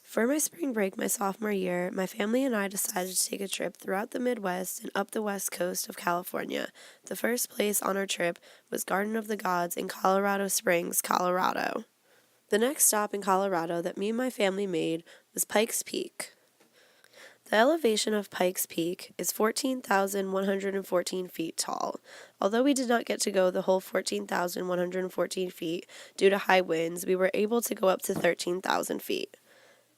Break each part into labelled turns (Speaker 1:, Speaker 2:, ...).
Speaker 1: For my spring break my sophomore year, my family and I decided to take a trip throughout the Midwest and up the west coast of California. The first place on our trip was Garden of the Gods in Colorado Springs, Colorado. The next stop in Colorado that me and my family made was Pikes Peak. The elevation of Pikes Peak is 14,114 feet tall. Although we did not get to go the whole 14,114 feet due to high winds, we were able to go up to 13,000 feet.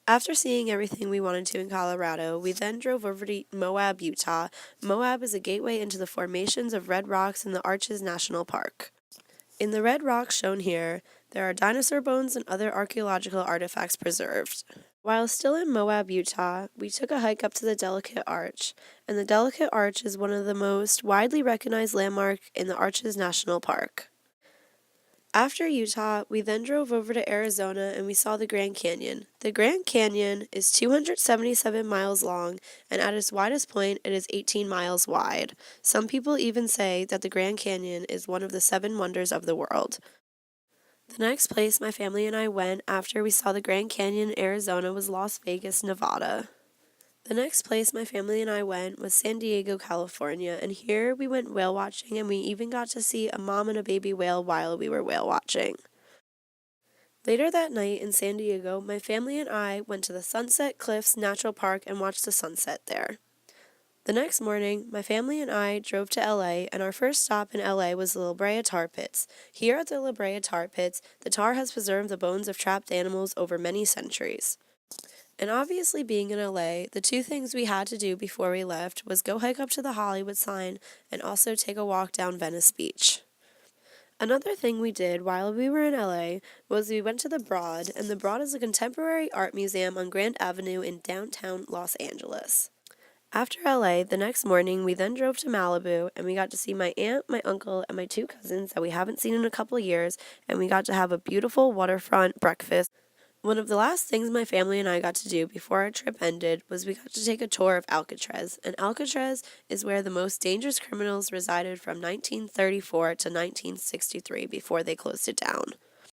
Speaker 1: After seeing everything we wanted to in Colorado, we then drove over to Moab, Utah. Moab is a gateway into the formations of Red Rocks in the Arches National Park. In the red rocks shown here, there are dinosaur bones and other archaeological artifacts preserved. While still in Moab, Utah, we took a hike up to the Delicate Arch, and the Delicate Arch is one of the most widely recognized landmarks in the Arches National Park. After Utah, we then drove over to Arizona and we saw the Grand Canyon. The Grand Canyon is 277 miles long, and at its widest point, it is 18 miles wide. Some people even say that the Grand Canyon is one of the 7 wonders of the world. The next place my family and I went after we saw the Grand Canyon in Arizona was Las Vegas, Nevada. The next place my family and I went was San Diego, California, and here we went whale watching and we even got to see a mom and a baby whale while we were whale watching. Later that night in San Diego, my family and I went to the Sunset Cliffs Natural Park and watched the sunset there. The next morning, my family and I drove to LA, and our first stop in LA was the La Brea Tar Pits. Here at the La Brea Tar Pits, the tar has preserved the bones of trapped animals over many centuries. And obviously being in LA, the 2 things we had to do before we left was go hike up to the Hollywood sign and also take a walk down Venice Beach. Another thing we did while we were in LA was we went to the Broad, and the Broad is a contemporary art museum on Grand Avenue in downtown Los Angeles. After LA, the next morning we then drove to Malibu and we got to see my aunt, my uncle, and my 2 cousins that we haven't seen in a couple years, and we got to have a beautiful waterfront breakfast. One of the last things my family and I got to do before our trip ended was we got to take a tour of Alcatraz, and Alcatraz is where the most dangerous criminals resided from 1934 to 1963 before they closed it down.